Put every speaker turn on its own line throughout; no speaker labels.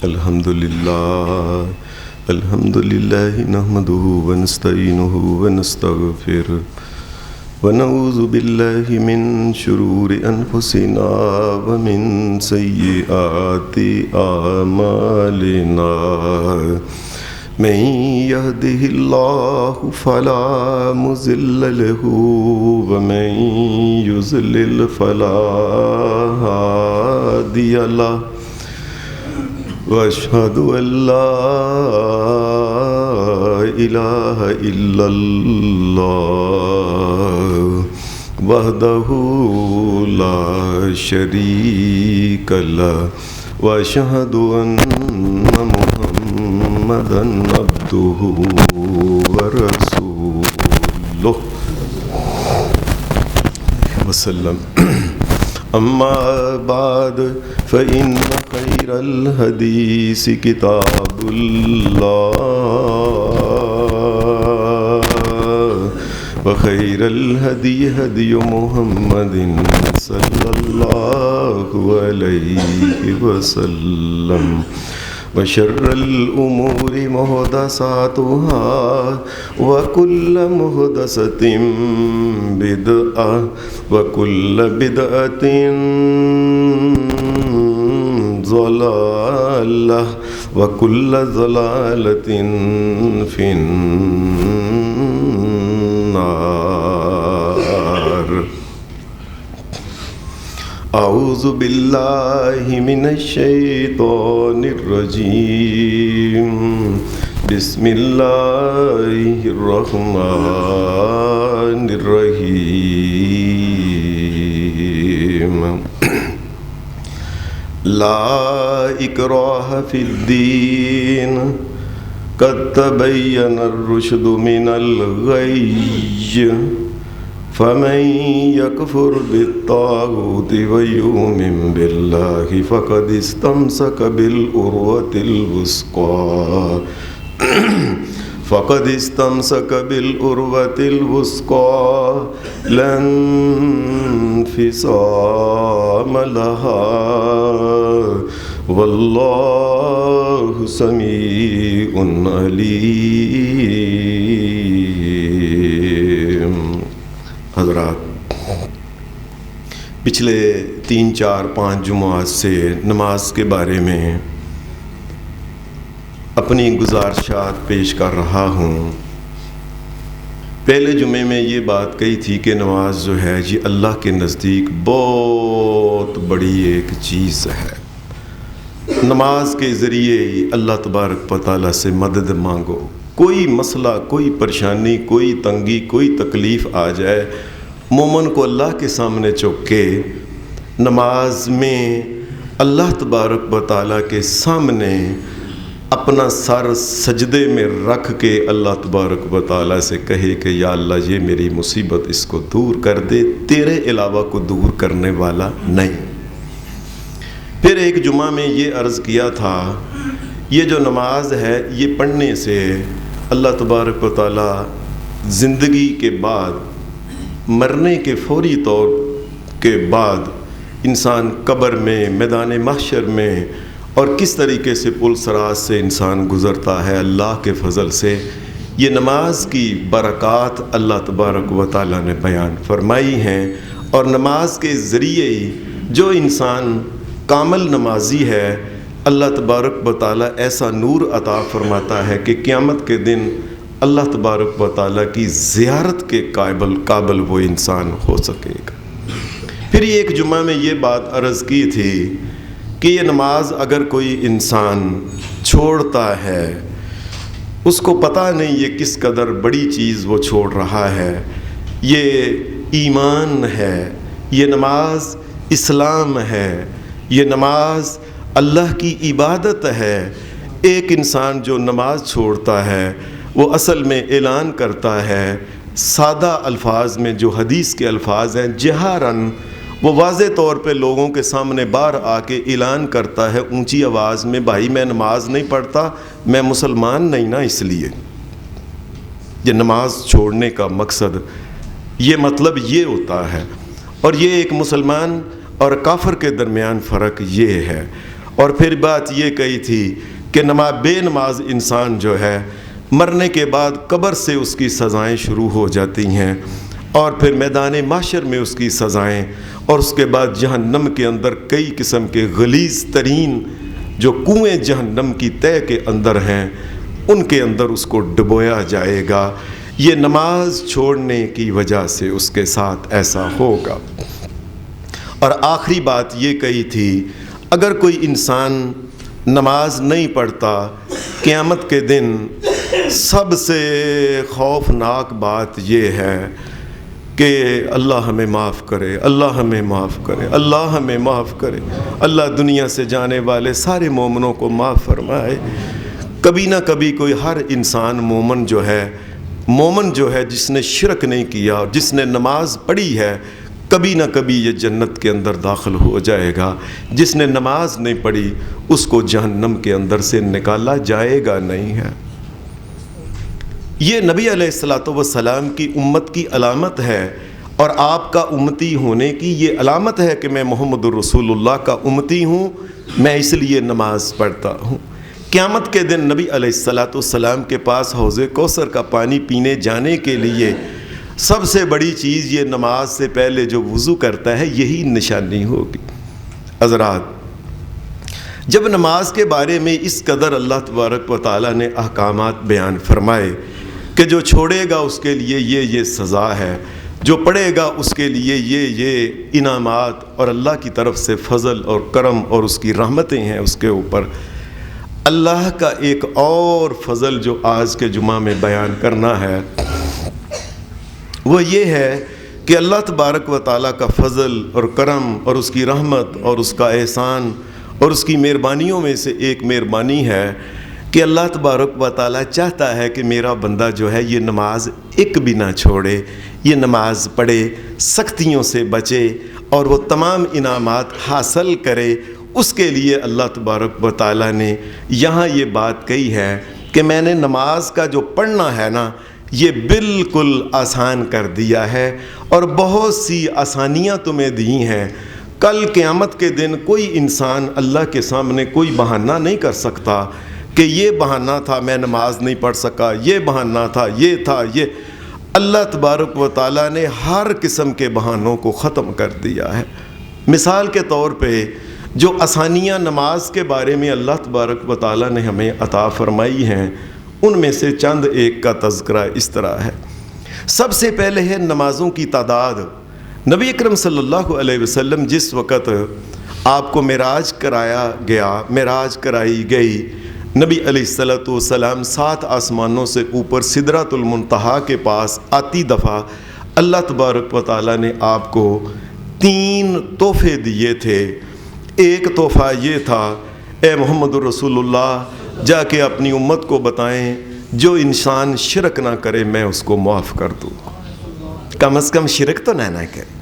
الحمد لله نحمده ونستعينه ونستغفره ونعوذ بالله من شرور أنفسنا ومن سيئات أعمالنا من يهده الله فلا مضل له ومن يضلل فلا هادي له وأشهد أن لا إله إلا الله وحده لا شريك له وأشهد أن محمدًا عبده ورسوله وسلم. أما بعد فإن خير الحديث كتاب الله وخير الهدي هدي محمد صلى الله عليه وسلم وشر الأمور محدثاتها وكل محدثة بدعة وكل بدعة ضلالة وكل ضلالة في النار. أعوذ بالله من الشيطان الرجيم. بسم الله الرحمن الرحيم. لا إكراه في الدين قد تبين الرشد من الغي فمن يكفر بالطاغوت ويؤمن بالله فقد استمسك بالعروة الوثقى لا انفصام لها والله سميع عليم. حضرات، پچھلے 3 4 5 جمعات سے نماز کے بارے میں اپنی گزارشات پیش کر رہا ہوں. پہلے جمعے میں یہ بات کہی تھی کہ نماز جو ہے یہ اللہ کے نزدیک بہت بڑی ایک چیز ہے. نماز کے ذریعے ہی اللہ تبارک و تعالیٰ سے مدد مانگو. کوئی مسئلہ، کوئی پریشانی، کوئی تنگی، کوئی تکلیف آ جائے، مومن کو اللہ کے سامنے چوک کے نماز میں اللہ تبارک و تعالیٰ کے سامنے اپنا سر سجدے میں رکھ کے اللہ تبارک و تعالیٰ سے کہے کہ یا اللہ یہ میری مصیبت اس کو دور کر دے، تیرے علاوہ کو دور کرنے والا نہیں. پھر ایک جمعہ میں یہ عرض کیا تھا یہ جو نماز ہے یہ پڑھنے سے اللہ تبارک و تعالیٰ زندگی کے بعد، مرنے کے فوری طور کے بعد انسان قبر میں، میدان محشر میں اور کس طریقے سے پل صراط سے انسان گزرتا ہے اللہ کے فضل سے، یہ نماز کی برکات اللہ تبارک و تعالیٰ نے بیان فرمائی ہیں. اور نماز کے ذریعے ہی جو انسان کامل نمازی ہے اللہ تبارک و تعالیٰ ایسا نور عطا فرماتا ہے کہ قیامت کے دن اللہ تبارک و تعالیٰ کی زیارت کے قابل وہ انسان ہو سکے گا. پھر ایک جمعہ میں یہ بات عرض کی تھی کہ یہ نماز اگر کوئی انسان چھوڑتا ہے اس کو پتہ نہیں یہ کس قدر بڑی چیز وہ چھوڑ رہا ہے. یہ ایمان ہے، یہ نماز اسلام ہے، یہ نماز اللہ کی عبادت ہے. ایک انسان جو نماز چھوڑتا ہے وہ اصل میں اعلان کرتا ہے سادہ الفاظ میں جو حدیث کے الفاظ ہیں، جہارن وہ واضح طور پہ لوگوں کے سامنے باہر آ کے اعلان کرتا ہے اونچی آواز میں، بھائی میں نماز نہیں پڑھتا، میں مسلمان نہیں نا. اس لیے یہ نماز چھوڑنے کا مقصد یہ مطلب یہ ہوتا ہے. اور یہ ایک مسلمان اور کافر کے درمیان فرق یہ ہے. اور پھر بات یہ کہی تھی کہ بے نماز انسان جو ہے مرنے کے بعد قبر سے اس کی سزائیں شروع ہو جاتی ہیں، اور پھر میدان محشر میں اس کی سزائیں، اور اس کے بعد جہنم کے اندر کئی قسم کے غلیظ ترین جو کنویں جہنم کی تہہ کے اندر ہیں ان کے اندر اس کو ڈبویا جائے گا۔ یہ نماز چھوڑنے کی وجہ سے اس کے ساتھ ایسا ہوگا۔ اور آخری بات یہ کہی تھی، اگر کوئی انسان نماز نہیں پڑھتا، قیامت کے دن سب سے خوفناک بات یہ ہے کہ اللہ ہمیں معاف کرے، اللہ ہمیں معاف کرے، اللہ ہمیں معاف کرے، اللہ دنیا سے جانے والے سارے مومنوں کو معاف فرمائے۔ کبھی نہ کبھی کوئی ہر انسان مومن جو ہے جس نے شرک نہیں کیا اور جس نے نماز پڑھی ہے، کبھی نہ کبھی یہ جنت کے اندر داخل ہو جائے گا۔ جس نے نماز نہیں پڑھی اس کو جہنم کے اندر سے نکالا جائے گا نہیں ہے۔ یہ نبی علیہ الصلوۃ والسلام کی امت کی علامت ہے، اور آپ کا امتی ہونے کی یہ علامت ہے کہ میں محمد الرسول اللہ کا امتی ہوں، میں اس لیے نماز پڑھتا ہوں۔ قیامت کے دن نبی علیہ الصلوۃ والسلام کے پاس حوض کوثر کا پانی پینے جانے کے لیے سب سے بڑی چیز یہ نماز سے پہلے جو وضو کرتا ہے یہی نشانی ہوگی۔ حضرات، جب نماز کے بارے میں اس قدر اللہ تبارک و تعالیٰ نے احکامات بیان فرمائے کہ جو چھوڑے گا اس کے لیے یہ سزا ہے، جو پڑھے گا اس کے لیے یہ انعامات اور اللہ کی طرف سے فضل اور کرم اور اس کی رحمتیں ہیں اس کے اوپر، اللہ کا ایک اور فضل جو آج کے جمعہ میں بیان کرنا ہے وہ یہ ہے کہ اللہ تبارک و تعالیٰ کا فضل اور کرم اور اس کی رحمت اور اس کا احسان اور اس کی مہربانیوں میں سے ایک مہربانی ہے کہ اللہ تبارک و تعالیٰ چاہتا ہے کہ میرا بندہ جو ہے یہ نماز ایک بھی نہ چھوڑے، یہ نماز پڑھے، سختیوں سے بچے اور وہ تمام انعامات حاصل کرے۔ اس کے لیے اللہ تبارک و تعالیٰ نے یہاں یہ بات کہی ہے کہ میں نے نماز کا جو پڑھنا ہے نا یہ بالکل آسان کر دیا ہے، اور بہت سی آسانیاں تمہیں دی ہیں۔ کل قیامت کے دن کوئی انسان اللہ کے سامنے کوئی بہانہ نہیں کر سکتا کہ یہ بہانہ تھا میں نماز نہیں پڑھ سکا، یہ بہانہ تھا، یہ تھا، یہ۔ اللہ تبارک و تعالیٰ نے ہر قسم کے بہانوں کو ختم کر دیا ہے۔ مثال کے طور پہ جو آسانیاں نماز کے بارے میں اللہ تبارک و تعالیٰ نے ہمیں عطا فرمائی ہیں ان میں سے چند ایک کا تذکرہ اس طرح ہے۔ سب سے پہلے ہے نمازوں کی تعداد۔ نبی اکرم صلی اللہ علیہ وسلم جس وقت آپ کو معراج کرائی گئی، نبی علیہ الصلوۃ والسلام 7 آسمانوں سے اوپر سدرۃ المنتہا کے پاس آتی دفعہ اللہ تبارک و تعالیٰ نے آپ کو 3 تحفے دیے تھے۔ ایک تحفہ یہ تھا، اے محمد الرسول اللہ جا کے اپنی امت کو بتائیں جو انسان شرک نہ کرے میں اس کو معاف کر دوں، کم از کم شرک تو نہ کرے۔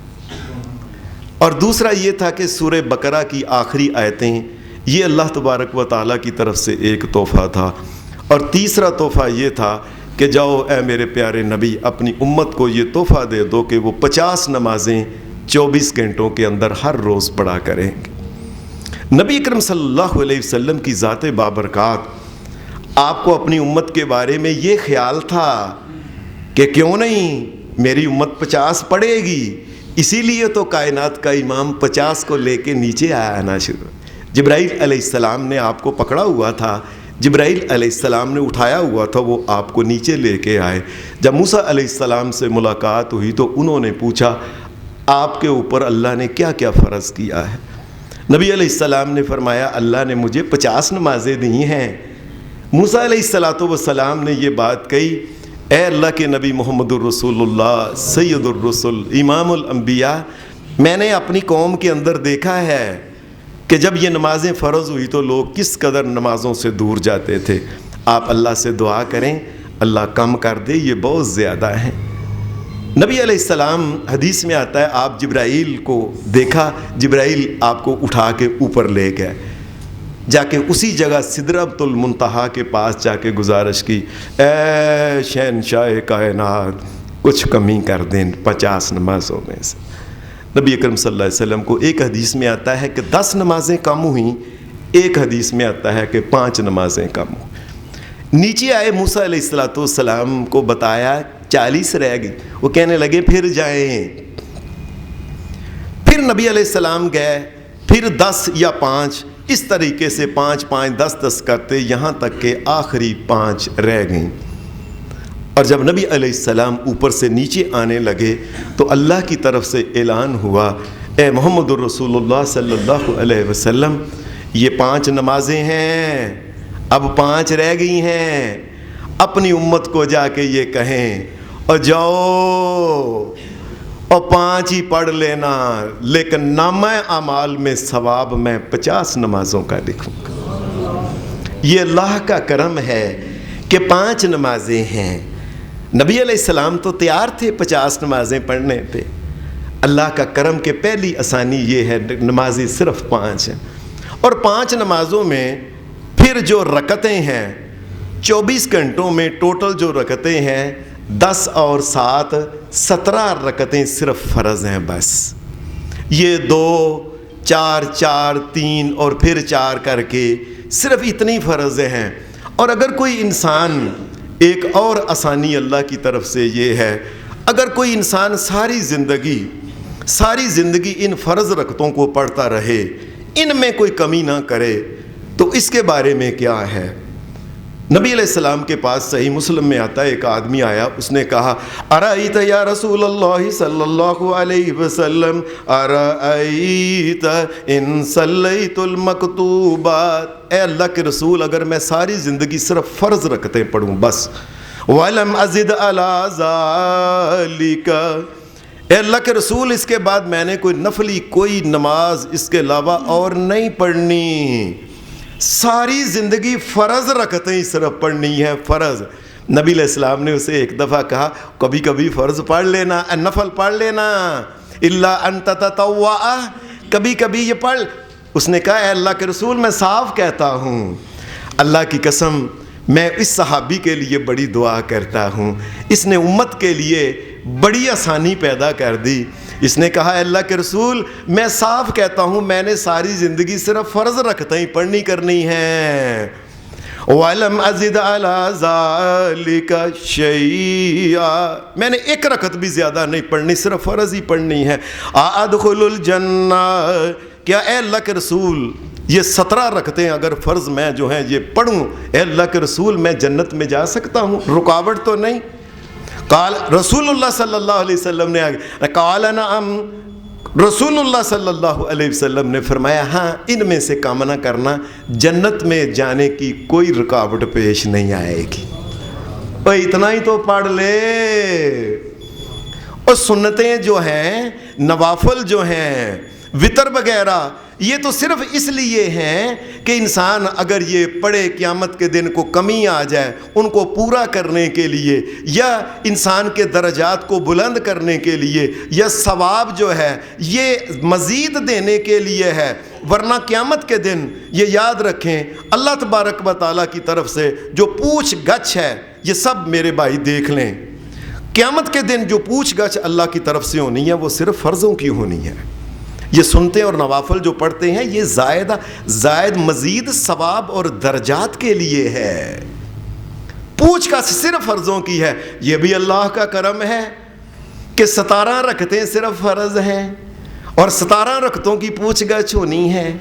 اور دوسرا یہ تھا کہ سورہ بقرہ کی آخری آیتیں، یہ اللہ تبارک و تعالیٰ کی طرف سے ایک تحفہ تھا۔ اور تیسرا تحفہ یہ تھا کہ جاؤ اے میرے پیارے نبی اپنی امت کو یہ تحفہ دے دو کہ وہ 50 نمازیں 24 گھنٹوں کے اندر ہر روز پڑھا کریں گے۔ نبی اکرم صلی اللہ علیہ وسلم کی ذات بابرکات، آپ کو اپنی امت کے بارے میں یہ خیال تھا کہ کیوں نہیں میری امت 50 پڑھے گی، اسی لیے تو کائنات کا امام 50 کو لے کے نیچے آنا شروع۔ جبرائیل علیہ السلام نے آپ کو پکڑا ہوا تھا، جبرائیل علیہ السلام نے اٹھایا ہوا تھا، وہ آپ کو نیچے لے کے آئے۔ جب موسیٰ علیہ السلام سے ملاقات ہوئی تو انہوں نے پوچھا آپ کے اوپر اللہ نے کیا کیا فرض کیا ہے؟ نبی علیہ السلام نے فرمایا اللہ نے مجھے 50 نمازیں دی ہیں۔ موسیٰ علیہ السلام نے یہ بات کہی، اے اللہ کے نبی محمد الرسول اللہ سید الرسل امام الانبیاء، میں نے اپنی قوم کے اندر دیکھا ہے کہ جب یہ نمازیں فرض ہوئی تو لوگ کس قدر نمازوں سے دور جاتے تھے۔ آپ اللہ سے دعا کریں اللہ کم کر دے، یہ بہت زیادہ ہیں۔ نبی علیہ السلام حدیث میں آتا ہے آپ جبرائیل کو دیکھا، جبرائیل آپ کو اٹھا کے اوپر لے گئے، جا کے اسی جگہ سدرۃ المنتہا کے پاس جا کے گزارش کی، اے شہنشاہ کائنات کچھ کمی کر دیں 50 نمازوں میں سے۔ نبی اکرم صلی اللہ علیہ وسلم کو ایک حدیث میں آتا ہے کہ 10 نمازیں کم ہوئیں، ایک حدیث میں آتا ہے کہ 5 نمازیں کم ہو. نیچے آئے موسیٰ علیہ السلام کو بتایا 40 رہ گئی. وہ کہنے لگے پھر جائیں. پھر نبی علیہ السلام گئے, پھر 10 یا 5, اس طریقے سے 5 5 10 10 کرتے یہاں تک کہ آخری 5 رہ گئیں. اور جب نبی علیہ السلام اوپر سے نیچے آنے لگے تو اللہ کی طرف سے اعلان ہوا, اے محمد الرسول اللہ صلی اللہ علیہ وسلم, یہ 5 نمازیں ہیں, اب 5 رہ گئی ہیں. اپنی امت کو جا کے یہ کہیں اور جاؤ اور 5 ہی پڑھ لینا, لیکن نامہ اعمال میں ثواب میں 50 نمازوں کا لکھوں گا. یہ اللہ کا کرم ہے کہ 5 نمازیں ہیں. نبی علیہ السلام تو تیار تھے 50 نمازیں پڑھنے پہ. اللہ کا کرم کہ پہلی آسانی یہ ہے نمازیں صرف 5 ہیں. اور 5 نمازوں میں پھر جو رکعتیں ہیں 24 گھنٹوں میں ٹوٹل جو رکعتیں ہیں 10 اور 7 17 رکعتیں صرف فرض ہیں بس. یہ 2 4 4 3 اور پھر 4 کر کے صرف اتنی فرض ہیں. اور اگر کوئی انسان, ایک اور آسانی اللہ کی طرف سے یہ ہے, اگر کوئی انسان ساری زندگی ان فرض رکعتوں کو پڑھتا رہے, ان میں کوئی کمی نہ کرے, تو اس کے بارے میں کیا ہے. نبی علیہ السلام کے پاس صحیح مسلم میں آتا ہے, ایک آدمی آیا, اس نے کہا ارائیت یا رسول اللہ صلی اللہ علیہ وسلم, ارائیت ان صلیت المکتوبات, اے اللہ کے رسول اگر میں ساری زندگی صرف فرض رکعتیں پڑھوں بس, وَلَمْ أَزِدْ عَلَىٰ ذَلِكَ, اے اللہ کے رسول اس کے بعد میں نے کوئی نفلی کوئی نماز اس کے علاوہ اور نہیں پڑھنی, ساری زندگی فرض رکعتیں صرف پڑھنی ہے فرض. نبی علیہ السلام نے اسے ایک دفعہ کہا کبھی کبھی فرض پڑھ لینا, نفل پڑھ لینا, اِلَّا أَن تَتَطَوَّعَ, کبھی کبھی یہ پڑھ. اس نے کہا اے اللہ کے رسول میں صاف کہتا ہوں, اللہ کی قسم میں اس صحابی کے لیے بڑی دعا کرتا ہوں, اس نے امت کے لیے بڑی آسانی پیدا کر دی. اس نے کہا اے اللہ کے رسول میں صاف کہتا ہوں میں نے ساری زندگی صرف فرض رکعتیں پڑھنی کرنی ہیں. وَلَمْ أَزِدْ عَلَىٰ ذَلِكَ شَيْئًا, میں نے ایک رکعت بھی زیادہ نہیں پڑھنی, صرف فرض ہی پڑھنی ہے. أَأَدْخُلُ الْجَنَّةَ, کیا اے اللہ کے رسول یہ 17 رکعتیں اگر فرض میں جو ہیں یہ پڑھوں, اے اللہ کے رسول میں جنت میں جا سکتا ہوں, رکاوٹ تو نہیں. قال رسول اللہ صلی اللہ علیہ وسلم نے آگے قال نعم, رسول اللہ صلی اللہ علیہ وسلم نے فرمایا ہاں ان میں سے کام نہ کرنا, جنت میں جانے کی کوئی رکاوٹ پیش نہیں آئے گی. اور اتنا ہی تو پڑھ لے. اور سنتیں جو ہیں, نوافل جو ہیں, وطر وغیرہ, یہ تو صرف اس لیے ہیں کہ انسان اگر یہ پڑھے قیامت کے دن کو کمی آ جائے ان کو پورا کرنے کے لیے, یا انسان کے درجات کو بلند کرنے کے لیے, یا ثواب جو ہے یہ مزید دینے کے لیے ہے. ورنہ قیامت کے دن یہ یاد رکھیں اللہ تبارک و تعالیٰ کی طرف سے جو پوچھ گچھ ہے, یہ سب میرے بھائی دیکھ لیں, قیامت کے دن جو پوچھ گچھ اللہ کی طرف سے ہونی ہے وہ صرف فرضوں کی ہونی ہے. یہ سنتے اور نوافل جو پڑھتے ہیں یہ زائد مزید ثواب اور درجات کے لیے ہے, پوچھ کا صرف فرضوں کی ہے. یہ بھی اللہ کا کرم ہے کہ 17 رکعتیں صرف فرض ہیں اور 17 رکعتوں کی پوچھ گچھ ہونی ہے.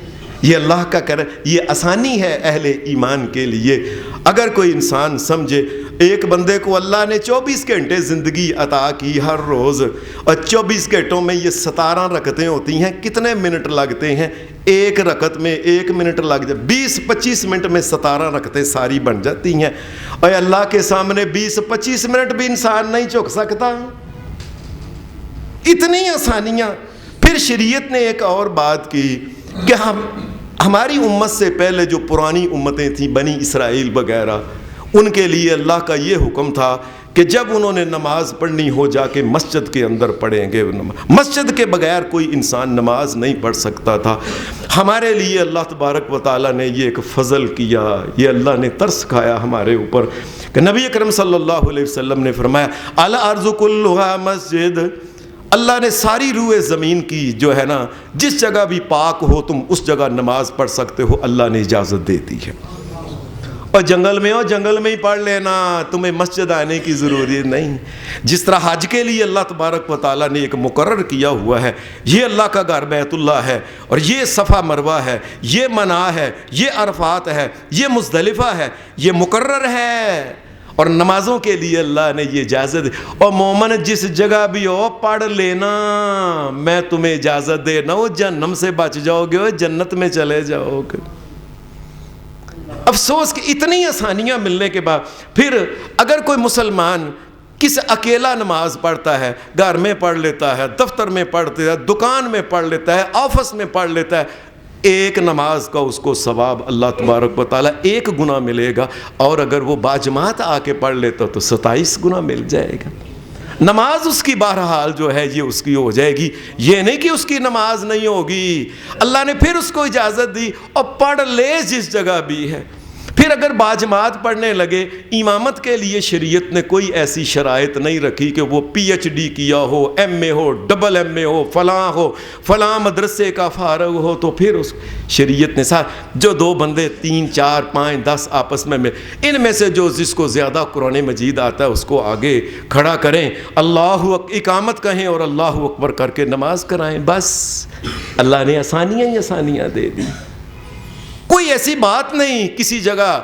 یہ اللہ کا کرم, یہ آسانی ہے اہل ایمان کے لیے. اگر کوئی انسان سمجھے ایک بندے کو اللہ نے 24 گھنٹے زندگی عطا کی ہر روز, اور 24 گھنٹوں میں یہ 17 رکعتیں ہوتی ہیں, کتنے منٹ لگتے ہیں ایک رکعت میں؟ 1 منٹ لگ جائے, 20-25 منٹ میں 17 رکعتیں ساری بن جاتی ہیں. اور اللہ کے سامنے 20-25 منٹ بھی انسان نہیں جھک سکتا, اتنی آسانیاں. پھر شریعت نے ایک اور بات کی کہ ہماری امت سے پہلے جو پرانی امتیں تھیں بنی اسرائیل وغیرہ, ان کے لیے اللہ کا یہ حکم تھا کہ جب انہوں نے نماز پڑھنی ہو جا کے مسجد کے اندر پڑھیں گے. مسجد کے بغیر کوئی انسان نماز نہیں پڑھ سکتا تھا. ہمارے لیے اللہ تبارک و تعالیٰ نے یہ ایک فضل کیا, یہ اللہ نے ترس کھایا ہمارے اوپر کہ نبی اکرم صلی اللہ علیہ وسلم نے فرمایا الارض کلھا مسجد, اللہ نے ساری روئے زمین کی جو ہے نا، جس جگہ بھی پاک ہو تم اس جگہ نماز پڑھ سکتے ہو، اللہ نے اجازت دے دی ہے۔ اور جنگل میں ہو، جنگل میں ہی پڑھ لینا، تمہیں مسجد آنے کی ضرورت نہیں۔ جس طرح حج کے لیے اللہ تبارک و تعالیٰ نے ایک مقرر کیا ہوا ہے، یہ اللہ کا گھر بیت اللہ ہے، اور یہ صفا مروہ ہے، یہ منا ہے، یہ عرفات ہے، یہ مزدلفہ ہے، یہ مقرر ہے، اور نمازوں کے لیے اللہ نے یہ اجازت۔ اور مومن جس جگہ بھی ہو پڑھ لینا، میں تمہیں اجازت دے نہ ہو، جہنم سے بچ جاؤ گے، جنت میں چلے جاؤ گے۔ افسوس کہ اتنی آسانیاں ملنے کے بعد پھر اگر کوئی مسلمان کس اکیلا نماز پڑھتا ہے، گھر میں پڑھ لیتا ہے، دفتر میں پڑھتا ہے، دکان میں پڑھ لیتا ہے، آفس میں پڑھ لیتا ہے، ایک نماز کا اس کو ثواب اللہ تبارک و تعالیٰ ایک گنا ملے گا، اور اگر وہ باجماعت آ کے پڑھ لیتا تو 27 گنا مل جائے گا۔ نماز اس کی بہرحال جو ہے یہ اس کی ہو جائے گی، یہ نہیں کہ اس کی نماز نہیں ہوگی۔ اللہ نے پھر اس کو اجازت دی، اور پڑھ لے جس جگہ بھی ہے۔ پھر اگر باجماعت پڑھنے لگے، امامت کے لیے شریعت نے کوئی ایسی شرائط نہیں رکھی کہ وہ پی ایچ ڈی کیا ہو، ایم اے ہو، ڈبل ایم اے ہو، فلاں مدرسے کا فارغ ہو، تو پھر اس شریعت نے جو دو بندے 3 4 5 10 آپس میں ان میں سے جو جس کو زیادہ قرآن مجید آتا ہے اس کو آگے کھڑا کریں، اللہ اقامت کہیں اور اللہ اکبر کر کے نماز کرائیں، بس اللہ نے آسانیاں ہی آسانیاں دے دی۔ کوئی ایسی بات نہیں کسی جگہ،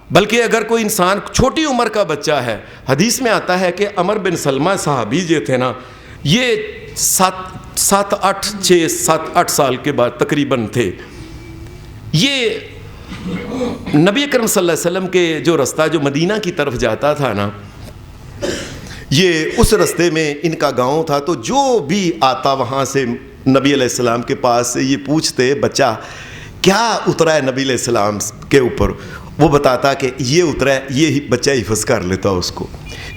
بلکہ اگر کوئی انسان چھوٹی عمر کا بچہ ہے، حدیث میں آتا ہے کہ عمر بن سلمہ صحابی جو تھے نا، یہ 7 8 سال کے بعد تقریباً تھے، یہ نبی اکرم صلی اللہ علیہ وسلم کے جو رستہ جو مدینہ کی طرف جاتا تھا نا، یہ اس رستے میں ان کا گاؤں تھا، تو جو بھی آتا وہاں سے نبی علیہ السلام کے پاس سے یہ پوچھتے، بچہ کیا اترا ہے نبی علیہ السلام کے اوپر، وہ بتاتا کہ یہ اترا ہے، یہ بچہ حفظ کر لیتا اس کو۔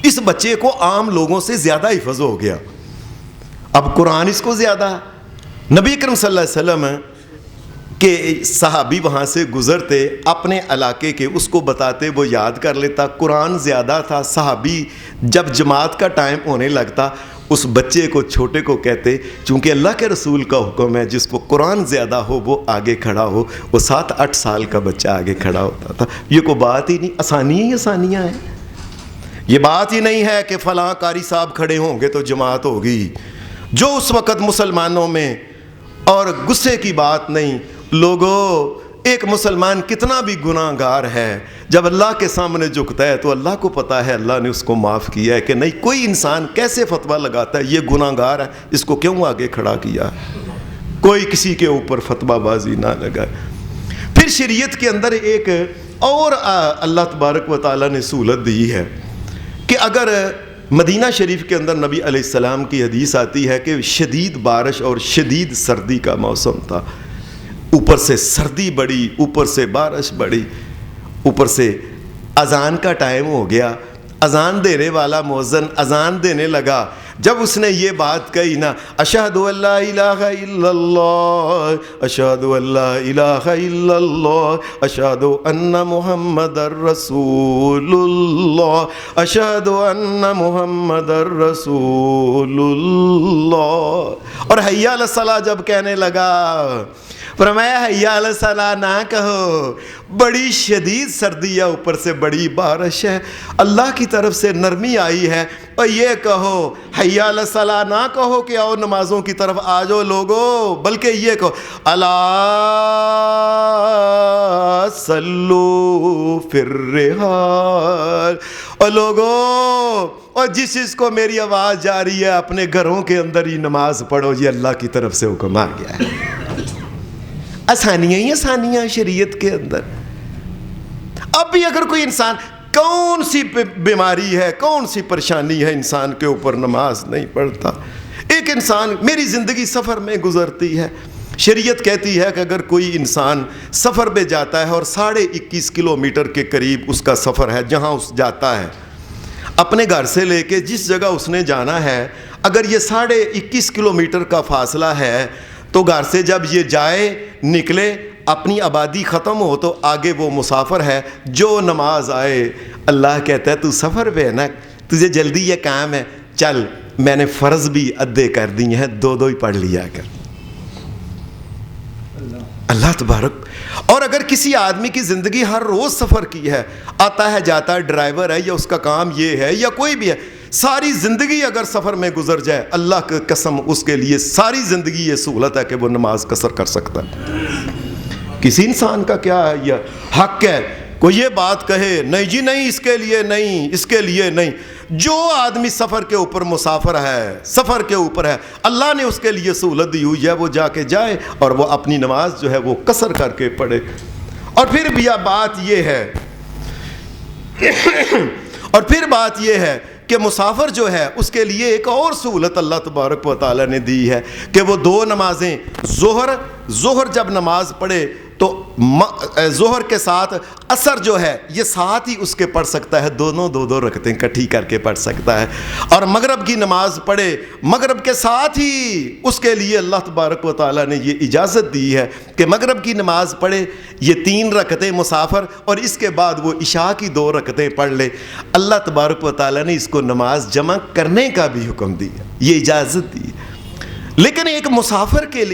اس بچے کو عام لوگوں سے زیادہ حفظ ہو گیا، اب قرآن اس کو زیادہ۔ نبی اکرم صلی اللہ علیہ وسلم کہ صحابی وہاں سے گزرتے، اپنے علاقے کے اس کو بتاتے، وہ یاد کر لیتا، قرآن زیادہ تھا۔ صحابی جب جماعت کا ٹائم ہونے لگتا، اس بچے کو چھوٹے کو کہتے، چونکہ اللہ کے رسول کا حکم ہے جس کو قرآن زیادہ ہو وہ آگے کھڑا ہو، وہ 7 8 سال کا بچہ آگے کھڑا ہوتا تھا۔ یہ کوئی بات ہی نہیں، آسانیاں ہی آسانیاں ہیں۔ یہ بات ہی نہیں ہے کہ فلاں قاری صاحب کھڑے ہوں گے تو جماعت ہوگی۔ جو اس وقت مسلمانوں میں، اور غصے کی بات نہیں لوگوں، ایک مسلمان کتنا بھی گناہ گار ہے، جب اللہ کے سامنے جھکتا ہے تو اللہ کو پتہ ہے اللہ نے اس کو معاف کیا ہے کہ نہیں۔ کوئی انسان کیسے فتویٰ لگاتا ہے یہ گناہ گار ہے، اس کو کیوں آگے کھڑا کیا؟ کوئی کسی کے اوپر فتویٰ بازی نہ لگائے۔ پھر شریعت کے اندر ایک اور اللہ تبارک و تعالیٰ نے سہولت دی ہے کہ اگر مدینہ شریف کے اندر نبی علیہ السلام کی حدیث آتی ہے کہ شدید بارش اور شدید سردی کا موسم تھا، اوپر سے سردی بڑی، اوپر سے بارش بڑی، اوپر سے اذان کا ٹائم ہو گیا، اذان دینے والا مؤذن اذان دینے لگا۔ جب اس نے یہ بات کہی نا، اشہد ان لا الہ الا اللہ، اشہد ان لا الہ الا اللہ، اشہد ان محمد رسول اللہ، اشہد ان محمد رسول اللہ، اور حی علی الصلاۃ جب کہنے لگا، فرمایا حی علی الصلاۃ نہ کہو، بڑی شدید سردی ہے، اوپر سے بڑی بارش ہے، اللہ کی طرف سے نرمی آئی ہے، اور یہ کہو حی علی الصلاۃ نہ کہو کہ آؤ نمازوں کی طرف آ جاؤ لوگو، بلکہ یہ کہو الا صلو فی الرحال، اور لوگو، اور جس کو میری آواز جا رہی ہے اپنے گھروں کے اندر ہی نماز پڑھو، یہ اللہ کی طرف سے حکم آ گیا ہے۔ آسانیاں ہی آسانیاں شریعت کے اندر۔ اب بھی اگر کوئی انسان، کون سی بیماری ہے، کون سی پریشانی ہے انسان کے اوپر، نماز نہیں پڑھتا۔ ایک انسان، میری زندگی سفر میں گزرتی ہے، شریعت کہتی ہے کہ اگر کوئی انسان سفر پہ جاتا ہے اور 21.5 کلومیٹر کے قریب اس کا سفر ہے، جہاں اس جاتا ہے اپنے گھر سے لے کے جس جگہ اس نے جانا ہے، اگر یہ 21.5 کلومیٹر کا فاصلہ ہے، تو گھر سے جب یہ جائے نکلے، اپنی آبادی ختم ہو تو آگے وہ مسافر ہے، جو نماز آئے، اللہ کہتا ہے تو سفر پہ ہے نا، تجھے جلدی یہ کام ہے، چل میں نے فرض بھی ادے کر دی ہیں، 2 ہی پڑھ لیا کر۔ اللہ تبارک۔ اور اگر کسی آدمی کی زندگی ہر روز سفر کی ہے، آتا ہے جاتا ہے، ڈرائیور ہے یا اس کا کام یہ ہے یا کوئی بھی ہے، ساری زندگی اگر سفر میں گزر جائے، اللہ کی قسم اس کے لیے ساری زندگی یہ سہولت ہے کہ وہ نماز قصر کر سکتا ہے۔ کسی انسان کا کیا ہے یہ حق ہے کوئی یہ بات کہے نہیں جی نہیں اس کے لیے نہیں، اس کے لیے نہیں۔ جو آدمی سفر کے اوپر مسافر ہے، سفر کے اوپر ہے، اللہ نے اس کے لیے سہولت دی ہوئی ہے، وہ جا کے جائے اور وہ اپنی نماز جو ہے وہ قصر کر کے پڑھے۔ اور پھر بھی بات یہ ہے اور پھر بات یہ ہے کہ مسافر جو ہے اس کے لیے ایک اور سہولت اللہ تبارک و تعالی نے دی ہے کہ وہ 2 نمازیں، ظہر جب نماز پڑھے تو ظہر کے ساتھ عصر جو ہے یہ ساتھ ہی اس کے پڑھ سکتا ہے، دونوں 2 رکعتیں اکٹھی کر کے پڑھ سکتا ہے۔ اور مغرب کی نماز پڑھے، مغرب کے ساتھ ہی اس کے لیے اللہ تبارک و تعالیٰ نے یہ اجازت دی ہے کہ مغرب کی نماز پڑھے، یہ 3 رکعتیں مسافر، اور اس کے بعد وہ عشاء کی 2 رکعتیں پڑھ لے۔ اللہ تبارک و تعالیٰ نے اس کو نماز جمع کرنے کا بھی حکم دیا، یہ اجازت دی۔ لیکن ایک مسافر کے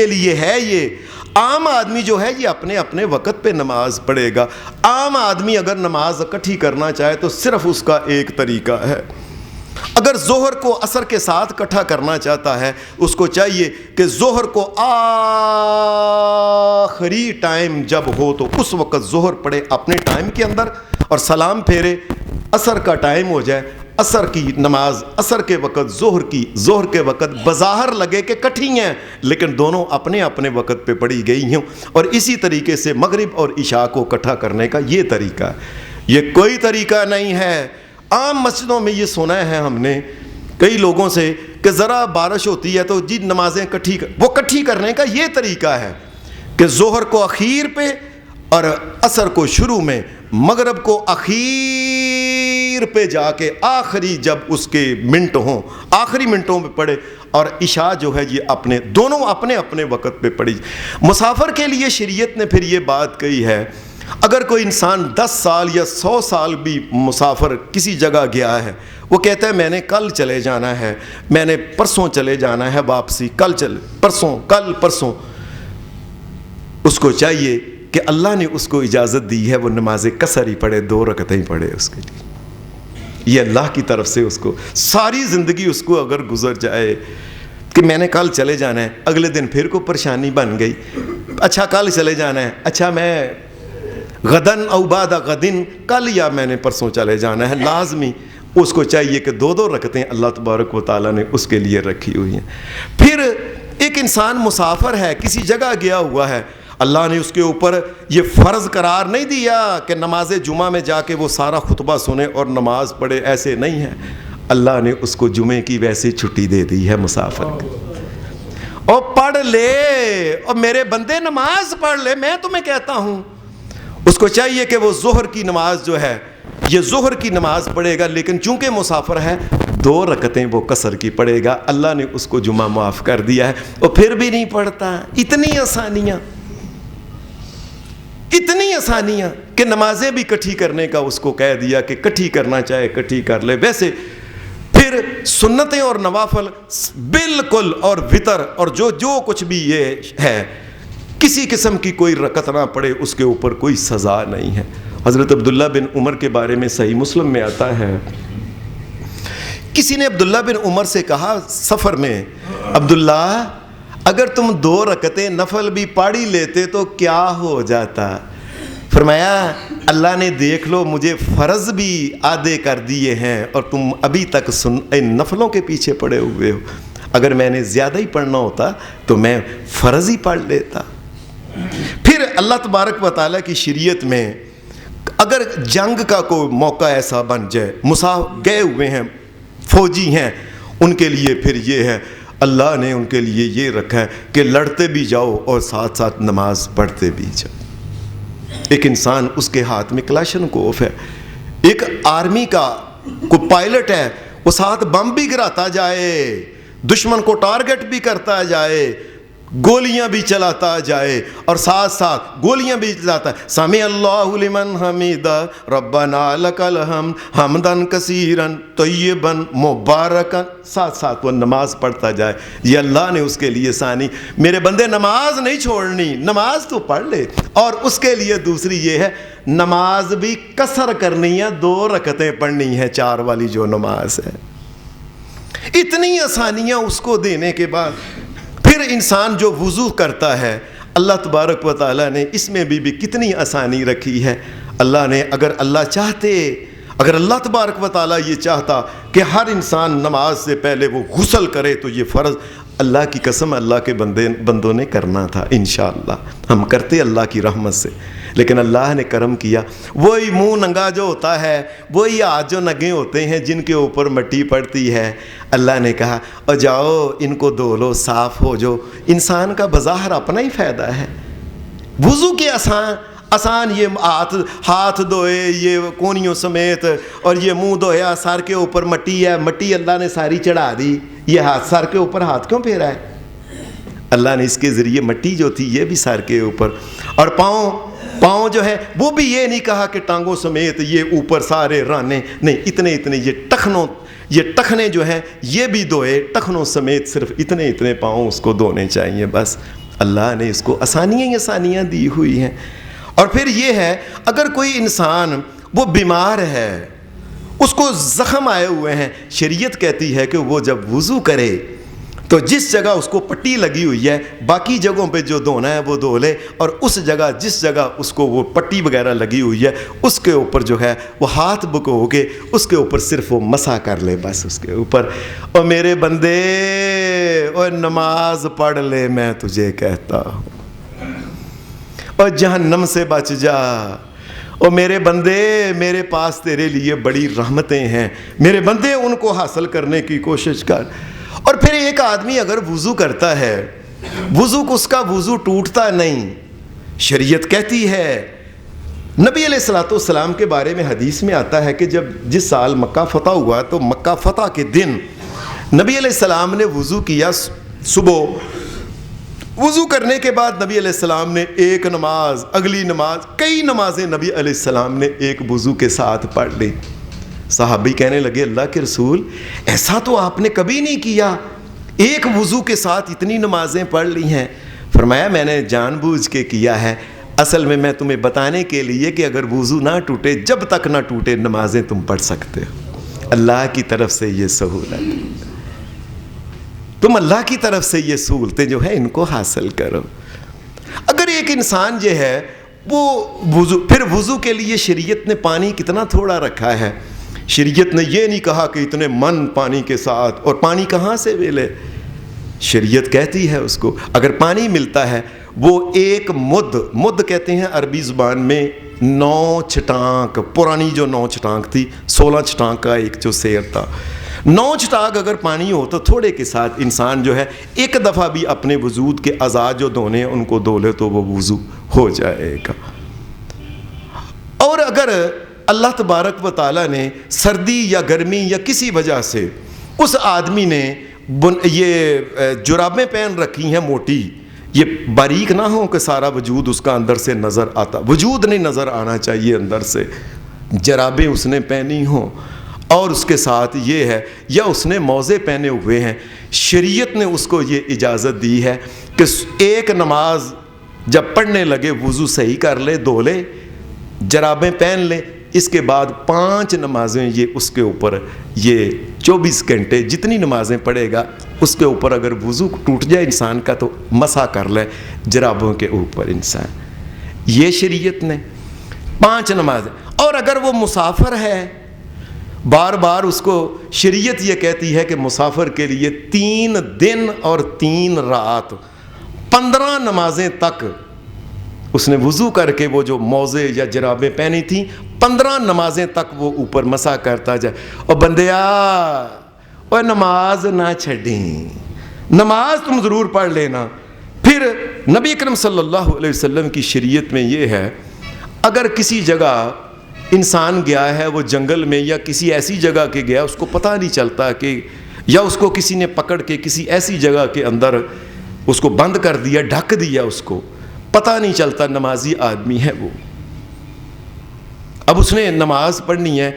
لیے ہے یہ، عام آدمی جو ہے یہ اپنے اپنے وقت پہ نماز پڑھے گا۔ عام آدمی اگر نماز اکٹھی کرنا چاہے تو صرف اس کا ایک طریقہ ہے۔ اگر ظہر کو عصر کے ساتھ اکٹھا کرنا چاہتا ہے، اس کو چاہیے کہ ظہر کو آخری ٹائم جب ہو تو اس وقت ظہر پڑھے اپنے ٹائم کے اندر اور سلام پھیرے، عصر کا ٹائم ہو جائے، عصر کی نماز عصر کے وقت، ظہر کے وقت بظاہر لگے کہ کٹھی ہیں لیکن دونوں اپنے اپنے وقت پہ پڑھی گئی ہیں، اور اسی طریقے سے مغرب اور عشاء کو اکٹھا کرنے کا یہ طریقہ ہے۔ یہ کوئی طریقہ نہیں ہے۔ عام مسجدوں میں یہ سنا ہے ہم نے کئی لوگوں سے کہ ذرا بارش ہوتی ہے تو جی نمازیں وہ کٹھی کرنے کا یہ طریقہ ہے کہ ظہر کو اخیر پہ اور عصر کو شروع میں، مغرب کو اخیر پہ جا کے آخری جب اس کے منٹ ہوں آخری منٹوں میں پڑھے، اور عشاء جو ہے یہ دونوں اپنے اپنے وقت پہ پڑھی۔ مسافر کے لیے شریعت نے پھر یہ بات کہی ہے، اگر کوئی انسان 10 سال یا 100 سال بھی مسافر کسی جگہ گیا ہے، وہ کہتا ہے میں نے کل چلے جانا ہے، میں نے پرسوں چلے جانا ہے واپسی، کل پرسوں، اس کو چاہیے کہ اللہ نے اس کو اجازت دی ہے وہ نماز قصر ہی پڑھے، 2 رکعتیں ہی پڑھے اس کے لیے۔ یہ اللہ کی طرف سے اس کو ساری زندگی اس کو اگر گزر جائے کہ میں نے کل چلے جانا ہے، اگلے دن پھر کو پریشانی بن گئی، اچھا کل چلے جانا ہے، اچھا میں غدن او بعد غدن، کل یا میں نے پرسوں چلے جانا ہے، لازمی اس کو چاہیے کہ 2 رکعتیں اللہ تبارک و تعالیٰ نے اس کے لیے رکھی ہوئی ہیں۔ پھر ایک انسان مسافر ہے، کسی جگہ گیا ہوا ہے، اللہ نے اس کے اوپر یہ فرض قرار نہیں دیا کہ نماز جمعہ میں جا کے وہ سارا خطبہ سنے اور نماز پڑھے، ایسے نہیں ہے۔ اللہ نے اس کو جمعے کی ویسے چھٹی دے دی ہے مسافر کی، اور پڑھ لے، اور میرے بندے نماز پڑھ لے، میں تمہیں کہتا ہوں۔ اس کو چاہیے کہ وہ ظہر کی نماز جو ہے یہ ظہر کی نماز پڑھے گا، لیکن چونکہ مسافر ہے 2 رکعتیں وہ قصر کی پڑھے گا۔ اللہ نے اس کو جمعہ معاف کر دیا ہے، اور پھر بھی نہیں پڑھتا۔ اتنی آسانیاں کہ نمازیں بھی کٹھی کرنے کا اس کو کہہ دیا کہ کٹھی کرنا چاہے کٹھی کر لے۔ ویسے پھر سنتیں اور نوافل بالکل، اور وتر اور جو کچھ بھی یہ ہے، کسی قسم کی کوئی رکعت نہ پڑے اس کے اوپر کوئی سزا نہیں ہے۔ حضرت عبداللہ بن عمر کے بارے میں صحیح مسلم میں آتا ہے، کسی نے عبداللہ بن عمر سے کہا سفر میں، عبداللہ اگر تم 2 رکعتیں نفل بھی پڑھی لیتے تو کیا ہو جاتا؟ فرمایا اللہ نے دیکھ لو مجھے فرض بھی آدھے کر دیے ہیں اور تم ابھی تک نفلوں کے پیچھے پڑے ہوئے ہو۔ اگر میں نے زیادہ ہی پڑھنا ہوتا تو میں فرض ہی پڑھ لیتا۔ پھر اللہ تبارک و تعالیٰ کی شریعت میں اگر جنگ کا کوئی موقع ایسا بن جائے، گئے ہوئے ہیں، فوجی ہیں، ان کے لیے پھر یہ ہے، اللہ نے ان کے لیے یہ رکھا ہے کہ لڑتے بھی جاؤ اور ساتھ ساتھ نماز پڑھتے بھی جاؤ۔ ایک انسان اس کے ہاتھ میں کلاشنکوف ہے، ایک آرمی کا کوئی پائلٹ ہے، وہ ساتھ بم بھی گراتا جائے، دشمن کو ٹارگٹ بھی کرتا جائے، گولیاں بھی چلاتا جائے اور ساتھ ساتھ گولیاں بھی چلاتا ہے، سمع اللہ لمن حمیدہ ربنا لک الحمد حمدن کثیرن طیبن مبارکن، ساتھ ساتھ وہ نماز پڑھتا جائے۔ یہ اللہ نے اس کے لیے ثانی، میرے بندے نماز نہیں چھوڑنی، نماز تو پڑھ لے، اور اس کے لیے دوسری یہ ہے نماز بھی قصر کرنی ہے، 2 رکعتیں پڑھنی ہے، 4 والی جو نماز ہے۔ اتنی آسانیاں اس کو دینے کے بعد پھر انسان جو وضو کرتا ہے، اللہ تبارک و تعالیٰ نے اس میں بھی کتنی آسانی رکھی ہے۔ اللہ نے اگر اللہ تبارک و تعالیٰ یہ چاہتا کہ ہر انسان نماز سے پہلے وہ غسل کرے تو یہ فرض اللہ کی قسم اللہ کے بندوں نے کرنا تھا، انشاءاللہ ہم کرتے اللہ کی رحمت سے، لیکن اللہ نے کرم کیا۔ وہی منہ ننگا جو ہوتا ہے، وہی ہاتھ جو ننگے ہوتے ہیں جن کے اوپر مٹی پڑتی ہے، اللہ نے کہا اور جاؤ ان کو دھو لو، صاف ہو جو۔ انسان کا بظاہر اپنا ہی فائدہ ہے۔ وضو کے آسان یہ ہاتھ دھوئے یہ کونیوں سمیت، اور یہ منہ دھویا، سر کے اوپر مٹی ہے، مٹی اللہ نے ساری چڑھا دی، یہ ہاتھ سر کے اوپر ہاتھ کیوں پھیرا ہے؟ اللہ نے اس کے ذریعے مٹی جو تھی یہ بھی سر کے اوپر، اور پاؤں جو ہے وہ بھی یہ نہیں کہا کہ ٹانگوں سمیت یہ اوپر سارے رانے نہیں، اتنے یہ ٹخنے جو ہیں یہ بھی دھوئے، ٹخنوں سمیت صرف اتنے پاؤں اس کو دھونے چاہیے۔ بس اللہ نے اس کو آسانیاں دی ہوئی ہیں۔ اور پھر یہ ہے اگر کوئی انسان وہ بیمار ہے، اس کو زخم آئے ہوئے ہیں، شریعت کہتی ہے کہ وہ جب وضو کرے تو جس جگہ اس کو پٹی لگی ہوئی ہے باقی جگہوں پہ جو دھونا ہے وہ دھو لے، اور اس جگہ جس جگہ اس کو وہ پٹی وغیرہ لگی ہوئی ہے اس کے اوپر جو ہے وہ ہاتھ بکو کے اس کے اوپر صرف وہ مسح کر لے، بس اس کے اوپر۔ اور میرے بندے اور نماز پڑھ لے، میں تجھے کہتا ہوں، اور جہنم سے بچ جا۔ اور میرے بندے میرے پاس تیرے لیے بڑی رحمتیں ہیں، میرے بندے ان کو حاصل کرنے کی کوشش کر۔ اور پھر ایک آدمی اگر وضو کرتا ہے، اس کا وضو ٹوٹتا نہیں، شریعت کہتی ہے، نبی علیہ السلام کے بارے میں حدیث میں آتا ہے کہ جس سال مکہ فتح ہوا تو مکہ فتح کے دن نبی علیہ السلام نے وضو کیا صبح، وضو کرنے کے بعد نبی علیہ السلام نے ایک نماز، اگلی نماز، کئی نمازیں نبی علیہ السلام نے ایک وضو کے ساتھ پڑھ لی۔ صحابی کہنے لگے اللہ کے رسول ایسا تو آپ نے کبھی نہیں کیا، ایک وضو کے ساتھ اتنی نمازیں پڑھ لی ہیں۔ فرمایا میں نے جان بوجھ کے کیا ہے، اصل میں تمہیں بتانے کے لیے کہ اگر وضو نہ ٹوٹے، جب تک نہ ٹوٹے نمازیں تم پڑھ سکتے ہو۔ اللہ کی طرف سے یہ سہولت، تم اللہ کی طرف سے یہ سہولتیں جو ہیں ان کو حاصل کرو۔ اگر ایک انسان جو ہے وہ پھر وضو کے لیے شریعت نے پانی کتنا تھوڑا رکھا ہے، شریعت نے یہ نہیں کہا کہ اتنے من پانی کے ساتھ، اور پانی کہاں سے ملے؟ شریعت کہتی ہے اس کو اگر پانی ملتا ہے وہ ایک مد کہتے ہیں عربی زبان میں 9 چھٹانک، پرانی جو 9 چھٹانک تھی، 16 چھٹانک کا ایک جو سیر تھا، 9 چھٹانک اگر پانی ہو تو تھوڑے کے ساتھ انسان جو ہے ایک دفعہ بھی اپنے وجود کے اعضاء جو دھونے ہیں ان کو دھو لے تو وہ وضو ہو جائے گا۔ اور اگر اللہ تبارک و تعالیٰ نے سردی یا گرمی یا کسی وجہ سے اس آدمی نے یہ جرابیں پہن رکھی ہیں موٹی، یہ باریک نہ ہو کہ سارا وجود اس کا اندر سے نظر آتا، وجود نہیں نظر آنا چاہیے اندر سے، جرابیں اس نے پہنی ہوں، اور اس کے ساتھ یہ ہے یا اس نے موزے پہنے ہوئے ہیں، شریعت نے اس کو یہ اجازت دی ہے کہ ایک نماز جب پڑھنے لگے وضو صحیح کر لے، دھو لے، جرابیں پہن لے، اس کے بعد 5 نمازیں یہ اس کے اوپر یہ 24 گھنٹے جتنی نمازیں پڑھے گا اس کے اوپر اگر وضو ٹوٹ جائے انسان کا تو مسح کر لے جرابوں کے اوپر انسان، یہ شریعت نے 5 نمازیں۔ اور اگر وہ مسافر ہے، بار بار اس کو شریعت یہ کہتی ہے کہ مسافر کے لیے 3 دن اور 3 رات 15 نمازیں تک اس نے وضو کر کے وہ جو موزے یا جرابیں پہنی تھیں 15 نمازیں تک وہ اوپر مسح کرتا جائے۔ اور بندیا اور نماز نہ چھڑیں، نماز تم ضرور پڑھ لینا۔ پھر نبی اکرم صلی اللہ علیہ وسلم کی شریعت میں یہ ہے اگر کسی جگہ انسان گیا ہے، وہ جنگل میں یا کسی ایسی جگہ کے گیا اس کو پتہ نہیں چلتا کہ، یا اس کو کسی نے پکڑ کے کسی ایسی جگہ کے اندر اس کو بند کر دیا, ڈھک دیا, اس کو پتہ نہیں چلتا نمازی آدمی ہے وہ. اب اس نے نماز پڑھنی ہے,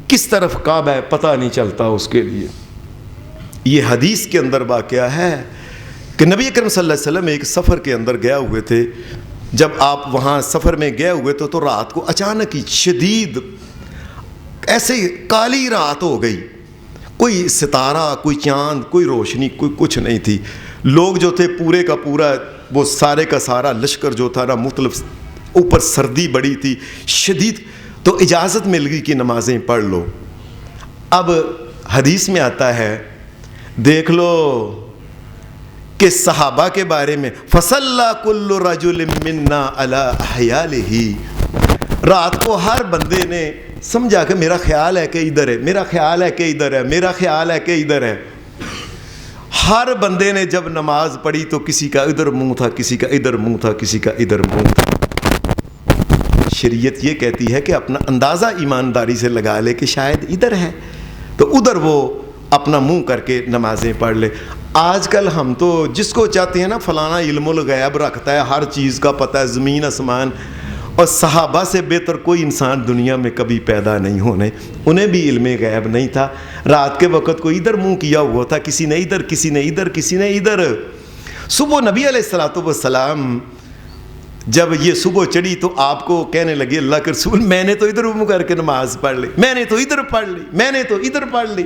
کس طرف کعبہ ہے پتہ نہیں چلتا اس کے لیے. یہ حدیث کے اندر واقعہ ہے کہ نبی اکرم صلی اللہ علیہ وسلم ایک سفر کے اندر گیا ہوئے تھے. جب آپ وہاں سفر میں گئے ہوئے تو رات کو اچانک ہی شدید ایسے کالی رات ہو گئی, کوئی ستارہ, کوئی چاند, کوئی روشنی, کوئی کچھ نہیں تھی. لوگ جو تھے پورے کا پورا, وہ سارے کا سارا لشکر جو تھا نا مختلف, اوپر سردی بڑی تھی شدید, تو اجازت مل گئی کہ نمازیں پڑھ لو. اب حدیث میں آتا ہے, دیکھ لو کہ صحابہ کے بارے میں فصلی کل رجل منا علی احیالہ, رات کو ہر بندے نے سمجھا کہ میرا خیال ہے کہ ادھر ہے, میرا خیال ہے کہ ادھر ہے, میرا خیال ہے کہ ادھر ہے. ہر بندے نے جب نماز پڑھی تو کسی کا ادھر منہ تھا, کسی کا ادھر منہ تھا, کسی کا ادھر منہ تھا. شریعت یہ کہتی ہے کہ اپنا اندازہ ایمانداری سے لگا لے کہ شاید ادھر ہے, تو ادھر وہ اپنا منہ کر کے نمازیں پڑھ لے. آج کل ہم تو جس کو چاہتے ہیں نا فلانا علم الغیب رکھتا ہے, ہر چیز کا پتہ ہے, زمین آسمان, اور صحابہ سے بہتر کوئی انسان دنیا میں کبھی پیدا نہیں ہونے. انہیں بھی علم غیب نہیں تھا. رات کے وقت کوئی ادھر منہ کیا ہوا تھا, کسی نے ادھر, کسی نے ادھر, کسی نے ادھر. صبح نبی علیہ الصلوۃ والسلام جب یہ صبح چڑھی تو آپ کو کہنے لگے اللہ کے رسول میں نے تو ادھر منہ کر کے نماز پڑھ لی, میں نے تو ادھر پڑھ لی, میں نے تو ادھر پڑھ لی.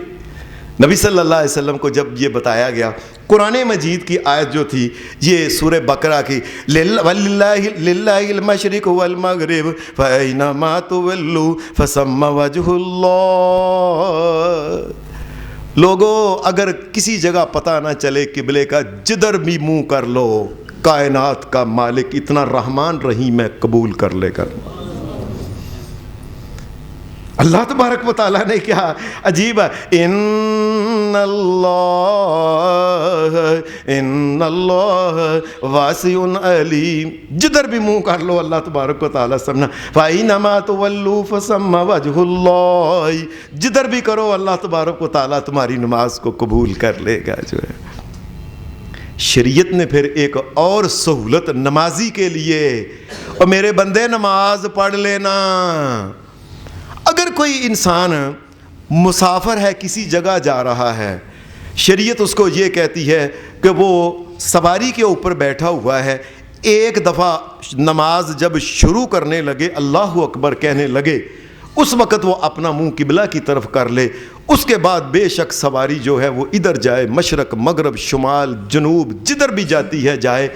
نبی صلی اللہ علیہ وسلم کو جب یہ بتایا گیا, قرآن مجید کی آیت جو تھی یہ سورہ بقرہ کی, للہ المشرق والمغرب فأینما تولوا فثم وجہ اللہ. لوگوں اگر کسی جگہ پتہ نہ چلے قبلے کا, جدھر بھی منہ کر لو, کائنات کا مالک اتنا رحمان رحیم ہے, قبول کر لے کر. اللہ تبارک و تعالیٰ نے کیا عجیب ہے, ان اللہ واسع علیم, جدھر بھی منہ کر لو اللہ تبارک و تعالیٰ سمنا. فَإِنَّمَا تُوَلُّوا فَثَمَّ وَجْهُ اللَّهِ, جدھر بھی کرو اللہ تبارک و تعالیٰ تمہاری نماز کو قبول کر لے گا. جو ہے شریعت نے پھر ایک اور سہولت نمازی کے لیے, اور میرے بندے نماز پڑھ لینا. اگر کوئی انسان مسافر ہے, کسی جگہ جا رہا ہے, شریعت اس کو یہ کہتی ہے کہ وہ سواری کے اوپر بیٹھا ہوا ہے, ایک دفعہ نماز جب شروع کرنے لگے, اللہ اکبر کہنے لگے, اس وقت وہ اپنا منہ قبلہ کی طرف کر لے. اس کے بعد بے شک سواری جو ہے وہ ادھر جائے, مشرق مغرب شمال جنوب جدھر بھی جاتی ہے جائے,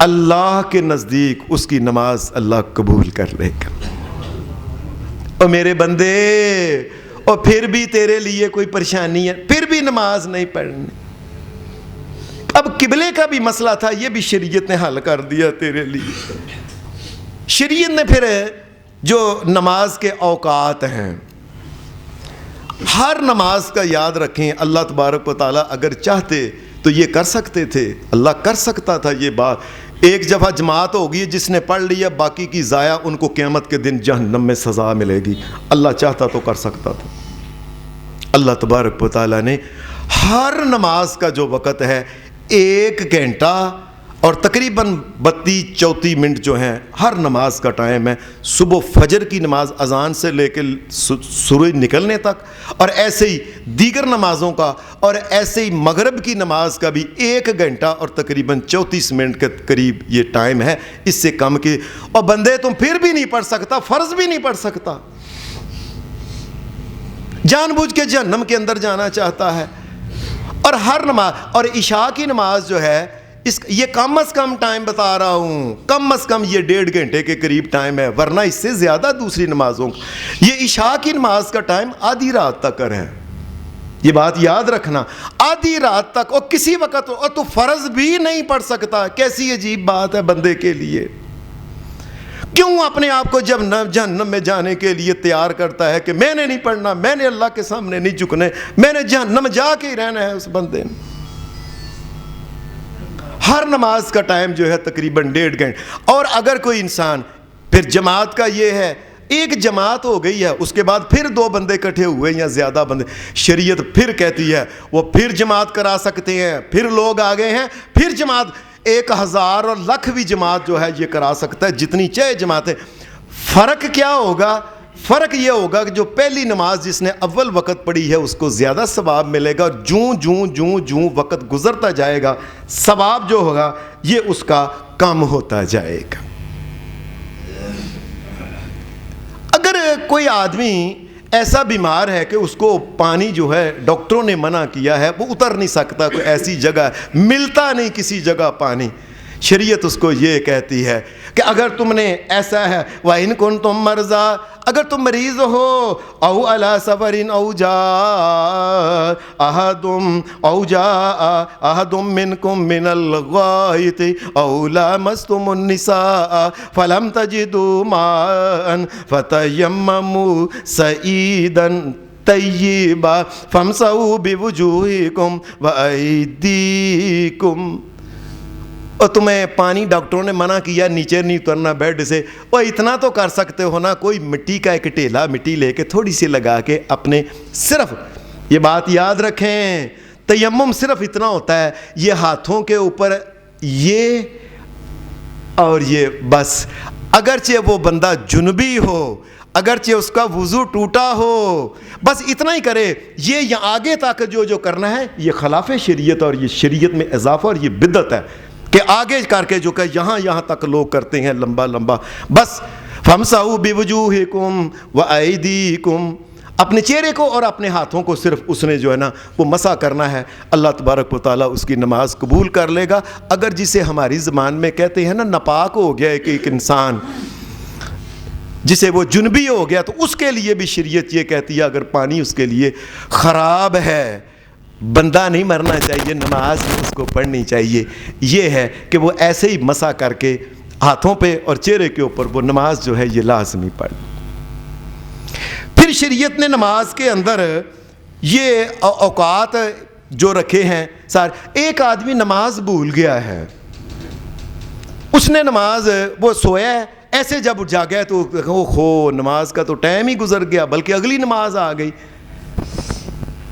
اللہ کے نزدیک اس کی نماز اللہ قبول کر لے گا. اور میرے بندے, اور پھر بھی تیرے لیے کوئی پریشانی ہے, پھر بھی نماز نہیں پڑھنی. اب قبلے کا بھی مسئلہ تھا, یہ بھی شریعت نے حل کر دیا تیرے لیے. شریعت نے پھر جو نماز کے اوقات ہیں, ہر نماز کا یاد رکھیں, اللہ تبارک و تعالیٰ اگر چاہتے تو یہ کر سکتے تھے, اللہ کر سکتا تھا یہ بات. ایک دفعہ جماعت ہوگی, جس نے پڑھ لیا باقی کی ضائع, ان کو قیامت کے دن جہنم میں سزا ملے گی. اللہ چاہتا تو کر سکتا تھا. اللہ تبارک و تعالیٰ نے ہر نماز کا جو وقت ہے 1 گھنٹہ اور تقریباً 32-34 منٹ جو ہیں, ہر نماز کا ٹائم ہے. صبح فجر کی نماز اذان سے لے کے سورج نکلنے تک, اور ایسے ہی دیگر نمازوں کا, اور ایسے ہی مغرب کی نماز کا بھی 1 گھنٹہ اور تقریباً 34 منٹ کے قریب یہ ٹائم ہے, اس سے کم کے. اور بندے تم پھر بھی نہیں پڑھ سکتا, فرض بھی نہیں پڑھ سکتا, جان بوجھ کے جہنم کے اندر جانا چاہتا ہے. اور ہر نماز, اور عشاء کی نماز جو ہے یہ کم از کم ٹائم بتا رہا ہوں, کم از کم یہ 1.5 گھنٹے کے قریب ٹائم ہے, ورنہ اس سے زیادہ دوسری نمازوں کا. یہ عشاء کی نماز کا ٹائم آدھی رات تک ہے, یہ بات یاد رکھنا, آدھی رات تک, اور کسی وقت, اور تو فرض بھی نہیں پڑھ سکتا. کیسی عجیب بات ہے بندے کے لیے. کیوں اپنے آپ کو جب جہنم میں جانے کے لیے تیار کرتا ہے کہ میں نے نہیں پڑھنا, میں نے اللہ کے سامنے نہیں جھکنے, میں نے جہنم جا کے ہی رہنا ہے. اس بندے نے ہر نماز کا ٹائم جو ہے تقریباً 1.5 گھنٹے. اور اگر کوئی انسان, پھر جماعت کا یہ ہے, ایک جماعت ہو گئی ہے، اس کے بعد پھر 2 بندے اکٹھے ہوئے یا زیادہ بندے، شریعت پھر کہتی ہے وہ پھر جماعت کرا سکتے ہیں، پھر لوگ آ گئے ہیں، پھر جماعت 1000 اور لاکھ بھی جماعت جو ہے یہ کرا سکتا ہے، جتنی چاہے جماعتیں۔ فرق کیا ہوگا؟ فرق یہ ہوگا کہ جو پہلی نماز جس نے اول وقت پڑھی ہے اس کو زیادہ ثواب ملے گا، اور جوں وقت گزرتا جائے گا ثواب جو ہوگا یہ اس کا کم ہوتا جائے گا۔ اگر کوئی آدمی ایسا بیمار ہے کہ اس کو پانی جو ہے ڈاکٹروں نے منع کیا ہے، وہ اتر نہیں سکتا، کوئی ایسی جگہ ملتا نہیں کسی جگہ پانی، شریعت اس کو یہ کہتی ہے کہ اگر تم نے ایسا ہے وَإِن كُنتُم مَرْضَىٰ، اگر تم مریض ہو، او عَلَىٰ سَفَرٍ او جاء احد منکم من الغائط او لامستم النساء فلم تجدوا ماء فتیمموا صعیدا طیبا فامسحوا بوجوہکم وایدیکم۔ اور تمہیں پانی ڈاکٹروں نے منع کیا، نیچے نہیں اترنا بیڈ سے، اور اتنا تو کر سکتے ہو نا، کوئی مٹی کا ایک ٹیلا مٹی لے کے تھوڑی سی لگا کے اپنے، صرف یہ بات یاد رکھیں، تیمم صرف اتنا ہوتا ہے، یہ ہاتھوں کے اوپر یہ اور یہ بس، اگرچہ وہ بندہ جنبی ہو، اگرچہ اس کا وضو ٹوٹا ہو، بس اتنا ہی کرے۔ یہ آگے تک جو کرنا ہے یہ خلاف شریعت، اور یہ شریعت میں اضافہ اور یہ بدعت ہے کہ آگے کر کے جو کہ یہاں تک لوگ کرتے ہیں لمبا، بس فَامْسَحُوا بِوُجُوهِكُمْ وَأَيْدِيكُمْ، اپنے چہرے کو اور اپنے ہاتھوں کو صرف اس نے جو ہے نا وہ مسح کرنا ہے، اللہ تبارک و تعالیٰ اس کی نماز قبول کر لے گا۔ اگر جسے ہماری زبان میں کہتے ہیں نا ناپاک ہو گیا ایک انسان، جسے وہ جنبی ہو گیا، تو اس کے لیے بھی شریعت یہ کہتی ہے اگر پانی اس کے لیے خراب ہے، بندہ نہیں مرنا چاہیے، نماز اس کو پڑھنی چاہیے، یہ ہے کہ وہ ایسے ہی مسح کر کے ہاتھوں پہ اور چہرے کے اوپر وہ نماز جو ہے یہ لازمی پڑھ۔ پھر شریعت نے نماز کے اندر یہ اوقات جو رکھے ہیں سارے، ایک آدمی نماز بھول گیا ہے، اس نے نماز وہ سویا ہے، ایسے جب جاگا تو نماز کا تو ٹائم ہی گزر گیا، بلکہ اگلی نماز آ گئی۔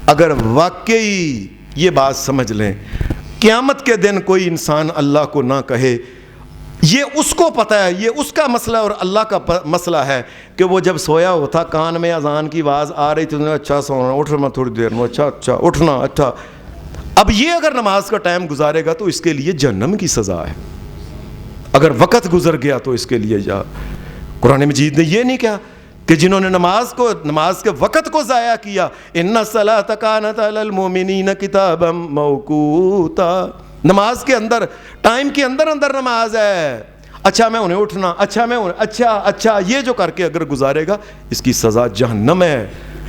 اگر واقعی یہ بات سمجھ لیں، قیامت کے دن کوئی انسان اللہ کو نہ کہے، یہ اس کو پتہ ہے، یہ اس کا مسئلہ اور اللہ کا مسئلہ ہے کہ وہ جب سویا ہوتا کان میں اذان کی آواز آ رہی تھی، اچھا سونا، اٹھنا تھوڑی دیر میں، اچھا اٹھنا، اچھا۔ اب یہ اگر نماز کا ٹائم گزارے گا تو اس کے لیے جہنم کی سزا ہے، اگر وقت گزر گیا تو اس کے لیے جا۔ قرآن مجید نے یہ نہیں کہا کہ جنہوں نے نماز کے وقت کو ضائع کیا، ان الصلاۃ کانت علی المؤمنین کتابا موقوتا، نماز کے اندر ٹائم کے اندر نماز ہے، اچھا میں انہیں اٹھنا، اچھا یہ جو کر کے اگر گزارے گا اس کی سزا جہنم ہے،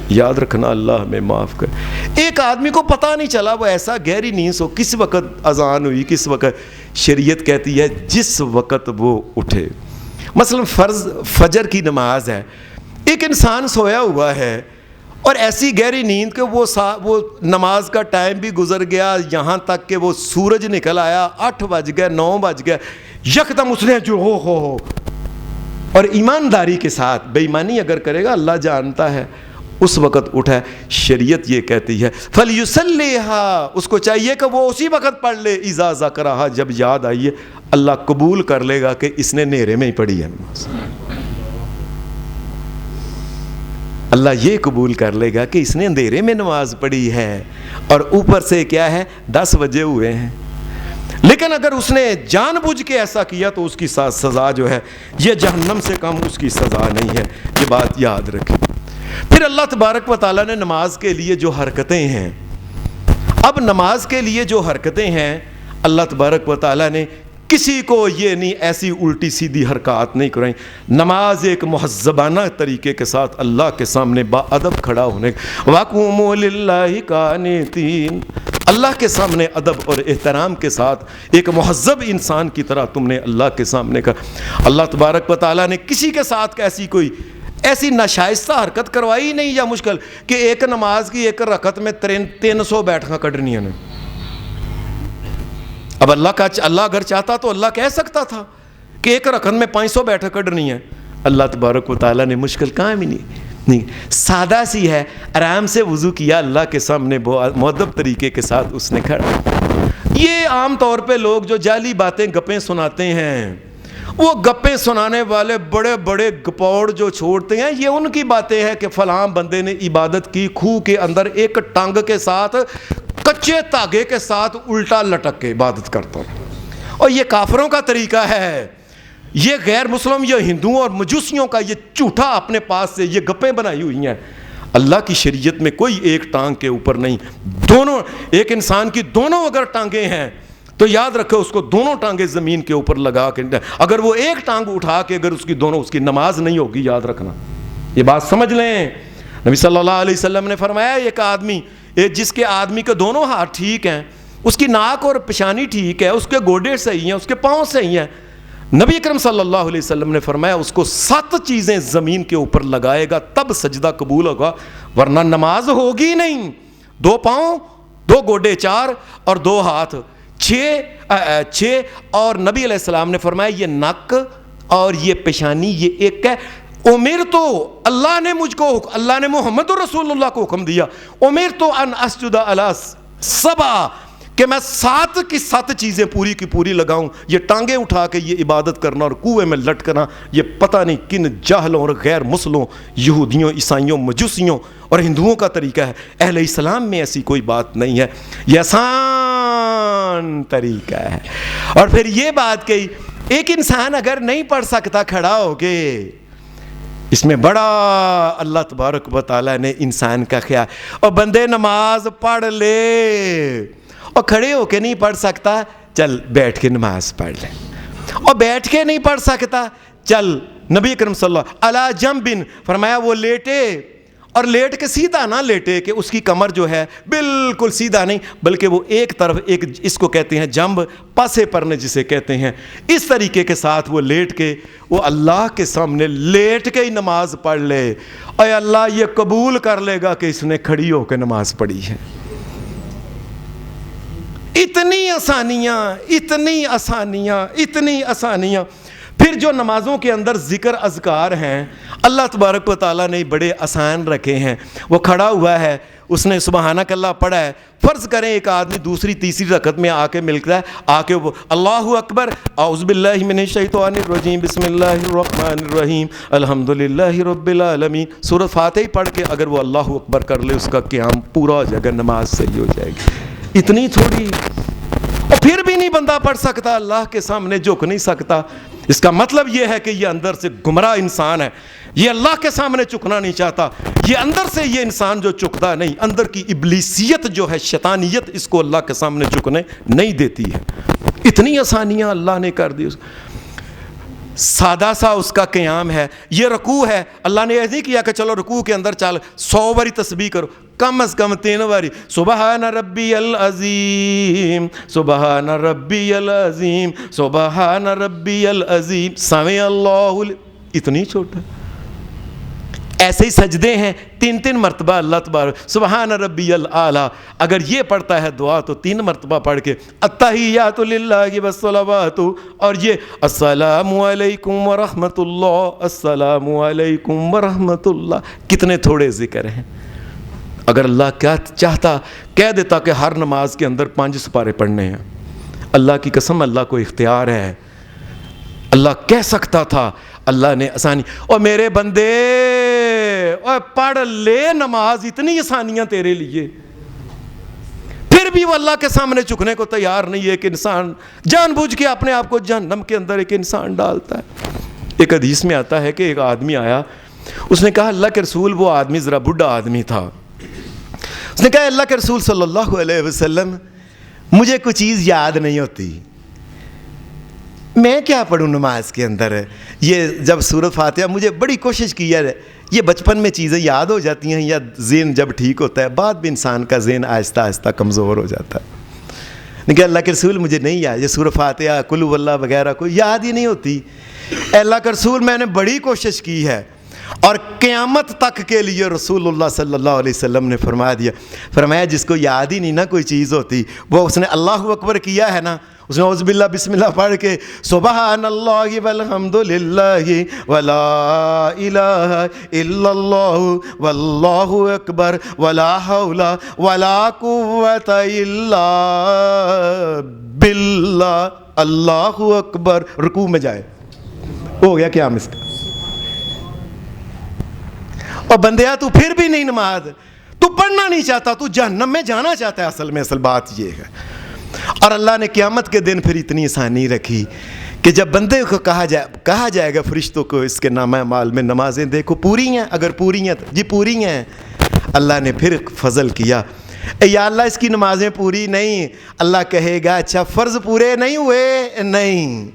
یاد رکھنا، اللہ ہمیں معاف کر۔ ایک آدمی کو پتہ نہیں چلا، وہ ایسا گہری نیند سو، کس وقت اذان ہوئی، کس وقت، شریعت کہتی ہے جس وقت وہ اٹھے۔ مثلا فجر کی نماز ہے، ایک انسان سویا ہوا ہے اور ایسی گہری نیند کہ وہ نماز کا ٹائم بھی گزر گیا، یہاں تک کہ وہ سورج نکل آیا، 8 بج گئے، 9 بج گئے، یکدم اس نے جو ہو اور ایمانداری کے ساتھ، بے ایمانی اگر کرے گا اللہ جانتا ہے، اس وقت اٹھا ہے، شریعت یہ کہتی ہے فَلْيُصَلِّهَا، اس کو چاہیے کہ وہ اسی وقت پڑھ لے، اِذَا ذَكَرَهَا، جب یاد آئیے، اللہ قبول کر لے گا کہ اس نے نیرے میں ہی پڑھی ہے نماز، اللہ یہ قبول کر لے گا کہ اس نے اندھیرے میں نماز پڑھی ہے، اور اوپر سے کیا ہے 10 بجے ہوئے ہیں۔ لیکن اگر اس نے جان بوجھ کے ایسا کیا تو اس کی سزا جو ہے یہ جہنم سے کم اس کی سزا نہیں ہے، یہ بات یاد رکھیں۔ پھر اللہ تبارک و تعالیٰ نے نماز کے لیے جو حرکتیں ہیں، اب نماز کے لیے جو حرکتیں ہیں اللہ تبارک و تعالیٰ نے کسی کو یہ نہیں ایسی الٹی سیدھی حرکات نہیں کرائیں، نماز ایک مہذبانہ طریقے کے ساتھ اللہ کے سامنے با ادب کھڑا ہونے، وَقُومُوا لِلَّهِ قَانِتِينَ، اللہ کے سامنے ادب اور احترام کے ساتھ ایک مہذب انسان کی طرح تم نے اللہ کے سامنے کا۔ اللہ تبارک و تعالیٰ نے کسی کے ساتھ ایسی ناشائستہ حرکت کروائی نہیں یا مشکل کہ ایک نماز کی ایک رکعت میں 300 بیٹھاں کڈنی ہیں۔ اب اللہ اگر چاہتا تو اللہ کہہ سکتا تھا کہ ایک رکعت میں 500 بیٹھیں کڈنی ہیں،
اللہ تبارک و تعالیٰ نے مشکل کام ہی نہیں، سادہ سی ہے، آرام سے وضو کیا اللہ کے سامنے مؤدب طریقے کے ساتھ اس نے کھڑا۔ یہ عام طور پہ لوگ جو جعلی باتیں گپیں سناتے ہیں، وہ گپیں سنانے والے بڑے بڑے گپوڑ جو چھوڑتے ہیں، یہ ان کی باتیں ہیں کہ فلاں بندے نے عبادت کی کھوہ کے اندر ایک ٹانگ کے ساتھ کچے تاگے کے ساتھ الٹا لٹک کے عبادت کرتا ہوں، اور یہ کافروں کا طریقہ ہے، یہ غیر مسلم، یہ ہندوؤں اور مجوسیوں کا یہ جھوٹا اپنے پاس سے یہ گپیں بنائی ہوئی ہیں۔ اللہ کی شریعت میں کوئی ایک ٹانگ کے اوپر نہیں، دونوں، ایک انسان کی دونوں اگر ٹانگیں ہیں تو یاد رکھو اس کو دونوں ٹانگیں زمین کے اوپر لگا کے، اگر وہ ایک ٹانگ اٹھا کے اگر اس کی دونوں، اس کی نماز نہیں ہوگی، یاد رکھنا، یہ بات سمجھ لیں۔ نبی صلی اللہ علیہ وسلم نے فرمایا ایک آدمی، جس کے آدمی کے دونوں ہاتھ ٹھیک ہیں، اس کی ناک اور پیشانی ٹھیک ہے، اس کے گوڈے صحیح ہیں، اس کے پاؤں صحیح ہیں، نبی اکرم صلی اللہ علیہ وسلم نے فرمایا اس کو 7 چیزیں زمین کے اوپر لگائے گا تب سجدہ قبول ہوگا، ورنہ نماز ہوگی نہیں۔ 2 پاؤں، 2 گوڈے 4 اور 2 ہاتھ 6 اور نبی علیہ السلام نے فرمایا یہ نک اور یہ پیشانی یہ ایک ہے، امیر تو اللہ نے مجھ کو، اللہ نے محمد رسول اللہ کو حکم دیا، امیر تو ان اسجد علی 7، کہ میں 7 کی 7 چیزیں پوری کی پوری لگاؤں۔ یہ ٹانگیں اٹھا کے یہ عبادت کرنا اور کنویں میں لٹکنا، یہ پتہ نہیں کن جاہلوں اور غیر مسلموں، یہودیوں، عیسائیوں، مجوسیوں اور ہندوؤں کا طریقہ ہے۔ اہل اسلام میں ایسی کوئی بات نہیں ہے، یہ آسان طریقہ ہے۔ اور پھر یہ بات کہی ایک انسان اگر نہیں پڑھ سکتا کھڑا ہو کے، اس میں بڑا اللہ تبارک و تعالیٰ نے انسان کا خیال، اور بندے نماز پڑھ لے، اور کھڑے ہو کے نہیں پڑھ سکتا چل بیٹھ کے نماز پڑھ لے، اور بیٹھ کے نہیں پڑھ سکتا چل نبی اکرم صلی اللہ علیہ جنب فرمایا وہ لیٹے، اور لیٹ کے سیدھا نہ لیٹے کہ اس کی کمر جو ہے بالکل سیدھا نہیں، بلکہ وہ ایک طرف، ایک اس کو کہتے ہیں جنب، پاسے پرنے جسے کہتے ہیں، اس طریقے کے ساتھ وہ لیٹ کے وہ اللہ کے سامنے لیٹ کے ہی نماز پڑھ لے، اے اللہ یہ قبول کر لے گا کہ اس نے کھڑی ہو کے نماز پڑھی ہے۔ اتنی آسانیاں، اتنی آسانیاں، اتنی آسانیاں۔ پھر جو نمازوں کے اندر ذکر اذکار ہیں اللہ تبارک و تعالیٰ نے بڑے آسان رکھے ہیں۔ وہ کھڑا ہوا ہے، اس نے سبحانک اللہ پڑھا ہے، فرض کریں ایک آدمی دوسری تیسری رکعت میں آ کے ملتا ہے، آ کے وہ اللہ اکبر، اعوذ باللہ من الشیطان الرجیم، بسم اللہ الرحمن الرحیم، الحمدللہ رب العالمین، سورۃ فاتحہ پڑھ کے اگر وہ اللہ اکبر کر لے، اس کا قیام پورا ہو جائے گا، نماز صحیح ہو جائے گی۔ اتنی تھوڑی، اور پھر بھی نہیں بندہ پڑھ سکتا، اللہ کے سامنے جھک نہیں سکتا، اس کا مطلب یہ ہے کہ یہ اندر سے گمراہ انسان ہے، یہ اللہ کے سامنے جھکنا نہیں چاہتا، یہ اندر سے یہ انسان جو جھکتا نہیں، اندر کی ابلیسیت جو ہے، شیطانیت اس کو اللہ کے سامنے جھکنے نہیں دیتی ہے۔ اتنی آسانیاں اللہ نے کر دی، سادہ سا اس کا قیام ہے، یہ رکوع ہے، اللہ نے ایسے نہیں کیا کہ چلو رکوع کے اندر چل 100 باری تسبیح کرو، کم از کم 3 باری، سبحان ربی العظیم، سبحان ربی العظیم، سبحان ربی العظیم، سمع اللہ، اتنی چھوٹا۔ ایسے ہی سجدے ہیں 3 مرتبہ اللہ تبارک سبحان ربی الاعلی، اگر یہ پڑھتا ہے دعا تو 3 مرتبہ پڑھ کے التحیات للہ والصلوات، اور یہ السلام علیکم ورحمۃ اللہ، السلام علیکم ورحمۃ اللہ، کتنے تھوڑے ذکر ہیں۔ اگر اللہ کیا چاہتا کہہ دیتا کہ ہر نماز کے اندر 5 سپارے پڑھنے ہیں، اللہ کی قسم اللہ کو اختیار ہے، اللہ کہہ سکتا تھا، اللہ نے آسانی، اور میرے بندے اور پڑھ لے نماز، اتنی آسانیاں تیرے لیے، پھر بھی وہ اللہ کے سامنے جھکنے کو تیار نہیں ہے۔ ایک انسان جان بوجھ کے اپنے آپ کو جہنم کے اندر ایک انسان ڈالتا ہے۔ ایک حدیث میں آتا ہے کہ ایک آدمی آیا، اس نے کہا اللہ کے رسول، وہ آدمی ذرا بڈھا آدمی تھا، اس نے کہا اللہ کے رسول صلی اللہ علیہ وسلم مجھے کوئی چیز یاد نہیں ہوتی، میں کیا پڑھوں نماز کے اندر؟ یہ جب سورۃ فاتحہ مجھے بڑی کوشش کی ہے، یہ بچپن میں چیزیں یاد ہو جاتی ہیں، یا ذہن جب ٹھیک ہوتا ہے بعد میں انسان کا ذہن آہستہ آہستہ کمزور ہو جاتا ہے۔ لیکن اللہ کے رسول مجھے نہیں یاد، یہ سورۃ فاتحہ قل هو اللہ وغیرہ کوئی یاد ہی نہیں ہوتی۔ اللہ کے رسول میں نے بڑی کوشش کی ہے، اور قیامت تک کے لیے رسول اللہ صلی اللہ علیہ وسلم نے فرمایا جس کو یاد ہی نہیں نا کوئی چیز ہوتی، وہ اس نے اللہ اکبر کیا ہے نا، اس نے اعوذ باللہ بسم اللہ پڑھ کے سبحان اللہ والحمد للہ ولا الہ الا اللہ واللہ اکبر ولا حول ولا قوت الا باللہ، اللہ اکبر، رکوع میں جائے، ہو گیا قیام اس کا۔ اور بندیا تو پھر بھی نہیں نماز، تو پڑھنا نہیں چاہتا، تو جہنم میں جانا چاہتا ہے، اصل بات یہ ہے۔ اور اللہ نے قیامت کے دن پھر اتنی آسانی رکھی کہ جب بندے کو کہا جائے گا فرشتوں کو اس کے نامہ اعمال میں نمازیں دیکھو پوری ہیں، اگر پوری ہیں جی پوری ہیں، اللہ نے پھر فضل کیا، یا اللہ اس کی نمازیں پوری نہیں، اللہ کہے گا اچھا فرض پورے نہیں ہوئے، نہیں،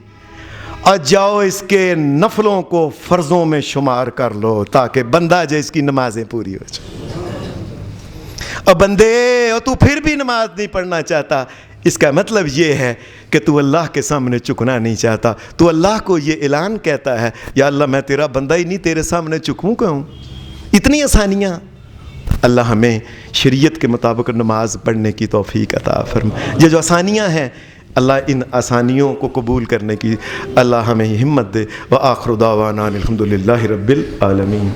اور جاؤ اس کے نفلوں کو فرضوں میں شمار کر لو تاکہ بندہ جو اس کی نمازیں پوری ہو جائے۔ اور بندے تو پھر بھی نماز نہیں پڑھنا چاہتا، اس کا مطلب یہ ہے کہ تو اللہ کے سامنے جھکنا نہیں چاہتا، تو اللہ کو یہ اعلان کہتا ہے یا اللہ میں تیرا بندہ ہی نہیں، تیرے سامنے جھکوں کہوں؟ اتنی آسانیاں۔ اللہ ہمیں شریعت کے مطابق نماز پڑھنے کی توفیق عطا فرمائے۔ یہ جو آسانیاں ہیں اللہ ان آسانیوں کو قبول کرنے کی اللہ ہمیں ہمت دے۔ وآخر دعوانا الحمد للہ رب العالمین۔